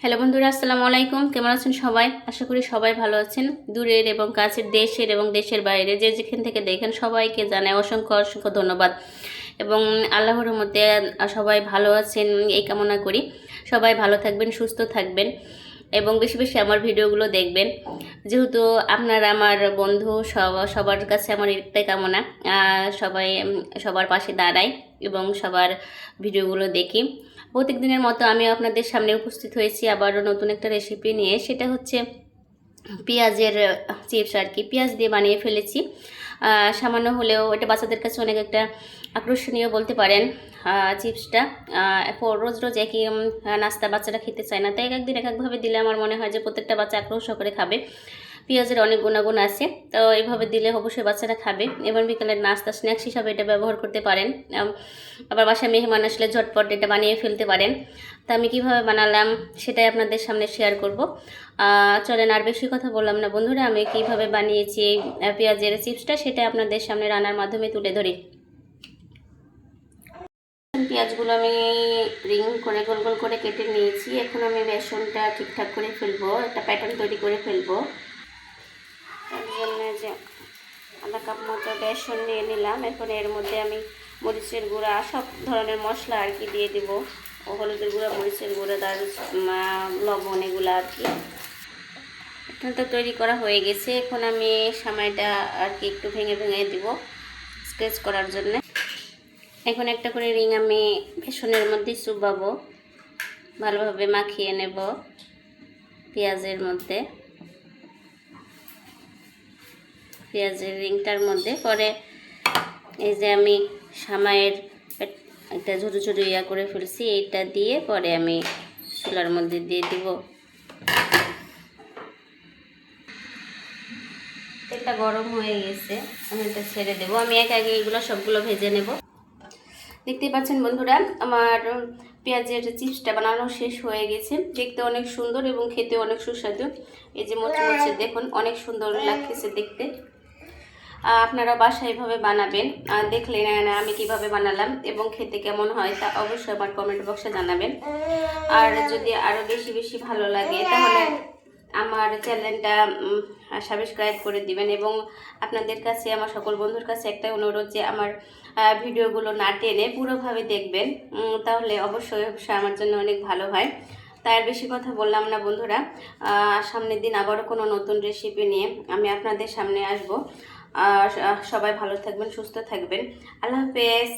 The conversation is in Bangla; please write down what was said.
হ্যালো বন্ধুরা, আসসালামু আলাইকুম। কেমন আছেন সবাই? আশা করি সবাই ভালো আছেন। দূরের এবং কাছের, দেশের এবং দেশের বাইরে যে যেখান থেকে দেখেন সবাইকে জানাই অসংখ্য অসংখ্য ধন্যবাদ এবং আল্লাহর রহমতে সবাই ভালো আছেন এই কামনা করি। সবাই ভালো থাকবেন, সুস্থ থাকবেন এবং বেশি বেশি আমার ভিডিওগুলো দেখবেন। যেহেতু আপনারা আমার বন্ধু, সবার কাছে আমার একটাই কামনা, সবাই সবার পাশে দাঁড়াই এবং সবার ভিডিওগুলো দেখি। প্রত্যেক দিনের মতো আমি আপনাদের সামনে উপস্থিত হয়েছি আবারও নতুন একটা রেসিপি নিয়ে। সেটা হচ্ছে পেঁয়াজের চিপস আর কি। পেঁয়াজ দিয়ে বানিয়ে ফেলেছি। সামান্য হলেও এটা বাচ্চাদের কাছে অনেক একটা আকর্ষণীয় বলতে পারেন চিপসটা। রোজ রোজ একই নাস্তা বাচ্চারা খেতে চায় না, তাই একদিন এক একভাবে দিলে আমার মনে হয় যে প্রত্যেকটা বাচ্চা আগ্রহ সহকারে খাবে। পেঁয়াজের অনেক গুণাগুণ আছে, তো এইভাবে দিলে অবশ্যই বাচ্চারা খাবে। এবং বিকেলের নাস্তা স্ন্যাক্স হিসাবে এটা ব্যবহার করতে পারেন। আবার বাসায় মেহমান আসলে ঝটপট এটা বানিয়ে ফেলতে পারেন। তা আমি কীভাবে বানালাম সেটাই আপনাদের সামনে শেয়ার করব। চলেন আর বেশি কথা বললাম না বন্ধুরা, আমি কীভাবে বানিয়েছি পেঁয়াজের চিপসটা সেটা আপনাদের সামনে রান্নার মাধ্যমে তুলে ধরি। পেঁয়াজগুলো আমি রিং করে গোল গোল করে কেটে নিয়েছি। এখন আমি বেসনটা ঠিকঠাক করে ফেলবো, একটা প্যাটার্ন তৈরি করে ফেলবো। তার জন্য যে আধা কাপ মতো বেসন নিয়ে নিলাম। এখন এর মধ্যে আমি মরিচের গুঁড়া, সব ধরনের মশলা আর কি দিয়ে দিব। হলুদের গুঁড়া, মরিচের গুঁড়া, তার লবণ, এগুলো আর কি। এখন তো তৈরি করা হয়ে গেছে। এখন আমি সামাইটা আর কি একটু ভেঙে ভেঙে দিব স্কেচ করার জন্য। এখন একটা করে রিং আমি বেসনের মধ্যে চুবাবো, ভালোভাবে মাখিয়ে নেব পেঁয়াজের মধ্যে। পেঁয়াজের রিংটার মধ্যে পরে এই যে আমি সামাইয়ের একটা ছোটো ছোটো করে ফেলছি, এইটা দিয়ে পরে আমি চুলার মধ্যে দিয়ে দিব। তেলটা গরম হয়ে গেছে, আমি এটা ছেড়ে দেবো। আমি একে এগুলো সবগুলো ভেজে নেব। দেখতে পাচ্ছেন বন্ধুরা, আমার পেঁয়াজের চিপসটা বানানো শেষ হয়ে গেছে। দেখতে অনেক সুন্দর এবং খেতে অনেক সুস্বাদু। এই যে মোচমোচে দেখুন, অনেক সুন্দর লাগতেছে দেখতে। আপনারা বাসায় এভাবে বানাবেন। দেখলেন না আমি কিভাবে বানালাম এবং খেতে কেমন হয় তা অবশ্যই আমার কমেন্ট বক্সে জানাবেন। আর যদি আরও বেশি বেশি ভালো লাগে তাহলে আমার চ্যানেলটা সাবস্ক্রাইব করে দিবেন। এবং আপনাদের কাছে, আমার সকল বন্ধুর কাছে একটা অনুরোধ যে আমার ভিডিওগুলো না টেনে পুরোভাবে দেখবেন, তাহলে অবশ্যই অবশ্যই আমার জন্য অনেক ভালো হয়। তাই আর বেশি কথা বললাম না বন্ধুরা, সামনের দিন আবারও কোনো নতুন রেসিপি নিয়ে আমি আপনাদের সামনে আসব। সবাই ভালো থাকবেন, সুস্থ থাকবেন। আল্লাহ হাফেজ।